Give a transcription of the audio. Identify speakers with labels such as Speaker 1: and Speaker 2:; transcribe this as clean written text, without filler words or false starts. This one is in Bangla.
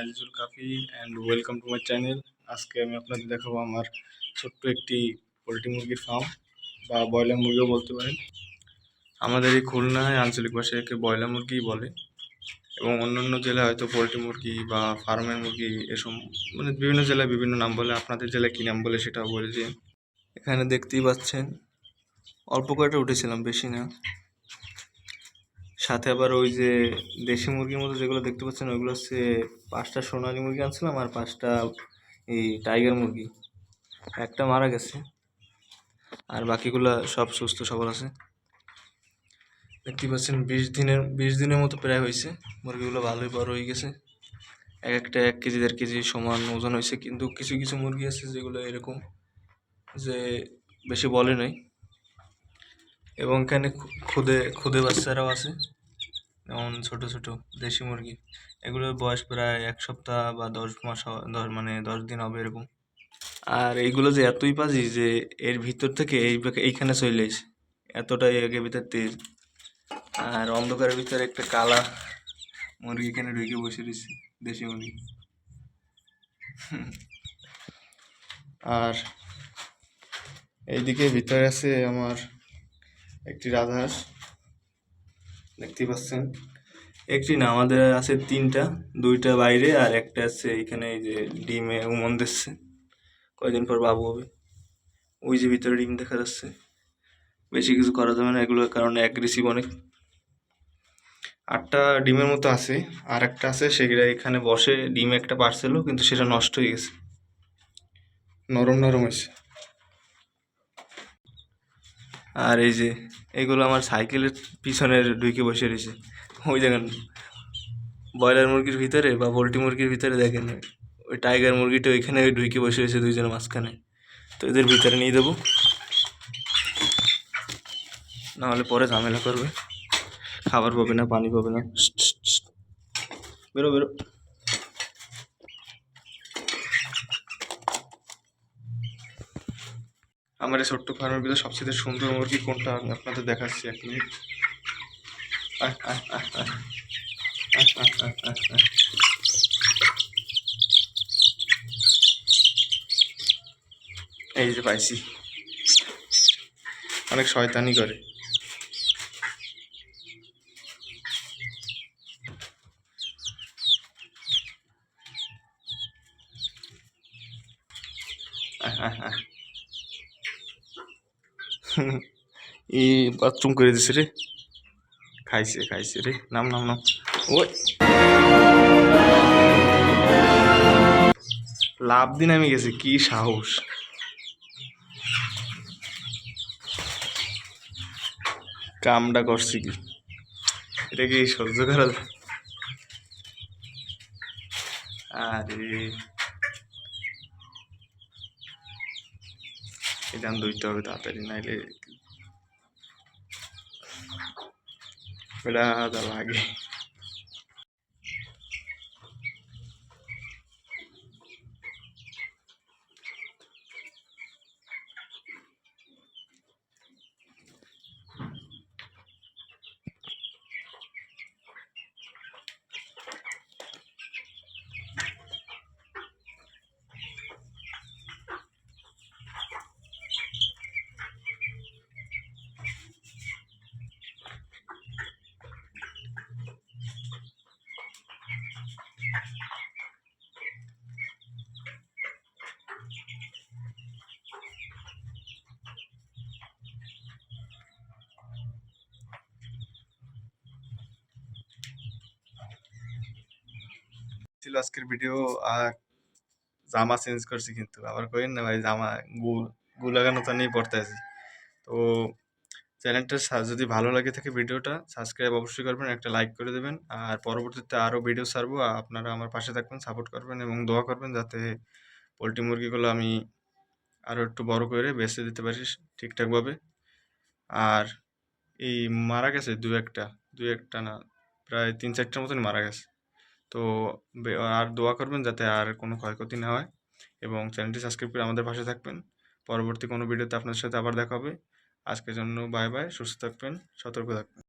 Speaker 1: Azizul Kafi and welcome to my channel. আজকে আমি আপনাদের দেখাবো আমার ছোট্ট একটি পোলট্রি মুরগির ফার্ম বা ব্রয়লার মুরগিও বলতে পারেন। আমাদের এই খুলনায় আঞ্চলিক ভাষায় একে ব্রয়লার মুরগিই বলে এবং অন্যান্য জেলায় হয়তো পোলট্রি মুরগি বা ফার্মের মুরগি এসব মানে বিভিন্ন জেলায় বিভিন্ন নাম বলে। আপনাদের জেলায় কী নাম বলে সেটাও বলে দিন। এখানে দেখতেই পাচ্ছেন অল্প কয়টা উঠেছিলাম, বেশি না। সাথে আবার ওই যে দেশি মুরগির মতো যেগুলো দেখতে পাচ্ছেন ওইগুলো হচ্ছে 5টা সোনালী মুরগি আনছিলাম আর 5টা এই টাইগার মুরগি। একটা মারা গেছে আর বাকিগুলো সব সুস্থ সবল আছে। দেখতে পাচ্ছেন 20 দিনের মতো প্রায় হয়েছে। মুরগিগুলো ভালোই বড় হয়ে গেছে, একটা 1 কেজি 1.5 কেজি সমান ওজন হয়েছে। কিন্তু কিছু কিছু মুরগি আছে যেগুলো এরকম যে বেশি বলে নাই। এবং এখানে খুদে বাচ্চারাও আছে, যেমন ছোট ছোট দেশি মুরগি। এগুলোর বয়স প্রায় 1 সপ্তাহ বা 10 মাস, 10 দিন হবে এরকম। আর এইগুলো যে এতই পাজি যে এর ভিতর থেকে এইখানে চলে আসে, এতটাই এর ভিতর তেজ। আর অন্ধকারের ভিতরে একটা কালা মুরগি এখানে ঢুকে বসে রয়েছে, দেশি মুরগি। আর এইদিকে ভিতরে আছে আমার একটি রাজহাঁস, দেখতে পাচ্ছেন। একটি না, আমাদের আছে 3টা, 2টা বাইরে আর একটা আছে এখানে। এই যে ডিমে উমন দিচ্ছে, কয়দিন পর বাবু হবে। ওই যে ভিতরে ডিম দেখা যাচ্ছে। বেশি কিছু করা যাবে না এগুলোর কারণে অ্যাগ্রেসিভ অনেক। 8টা ডিমের মতো আছে, আর একটা আছে সেগুলো এখানে বসে ডিম একটা পারছিল, কিন্তু সেটা নষ্ট হয়ে গেছে, নরম নরম হয়েছে। আর এই যে এগুলো আমার সাইকেলের পিছনের ঢুকে বসে রয়েছে। ওই দেখেন ব্রয়লার মুরগির ভিতরে বা পোলট্রি মুরগির ভিতরে দেখেন ওই টাইগার মুরগিটা ওইখানে ঢুকে বসে রয়েছে দুইজনের মাঝখানে। তো এদের ভিতরে নিয়ে দেবো, নাহলে পরে ঝামেলা করবে, খাবার পাবে না, পানি পাবে না। বেরো বেরো। আমার এই ছোট্ট ফার্মের ভিতরে সবচেয়ে সুন্দর মুরগি কোনটা আমি আপনাদের দেখাচ্ছি, 1 মিনিট। এই যে পাইছি, অনেক শয়তানি করে। ই বাথরুম করে দিছে রে, খাইছে রে। নাম ওই লাভ দিন আমি গেছি, কি সাহস! কামটা করছি কি, এটা কি সহ্য করা যায়? আরে এটা ধরতে হবে তাড়াতাড়ি, নাইলে এটা লাগে। ছিল আজকের ভিডিও। আর জামা চেঞ্জ করছি, কিন্তু আবার কইেন না ভাই জামা গু লাগানো তো নিয়ে পড়তে আছি। তো চ্যানেলটা যদি ভালো লাগে থাকে ভিডিওটা সাবস্ক্রাইব অবশ্যই করবেন, একটা লাইক করে দেবেন। আর পরবর্তীতে আরও ভিডিও ছাড়বো, আপনারা আমার পাশে থাকবেন, সাপোর্ট করবেন এবং দোয়া করবেন যাতে পোলট্রি মুরগিগুলো আমি আরও একটু বড় করে বেচে দিতে পারি ঠিকঠাকভাবে। আর এই মারা গেছে দু একটা না, প্রায় 3-4টার মতন মারা গেছে। তো আর দোয়া করবেন যাতে আর কোনো ক্ষয়ক্ষতি না হয় এবং চ্যানেলটি সাবস্ক্রাইব করে আমাদের পাশে থাকবেন। পরবর্তী কোনো ভিডিওতে আপনাদের সাথে আবার দেখা হবে। আজকের জন্য বাই বাই, সুস্থ থাকবেন, সতর্ক থাকবেন।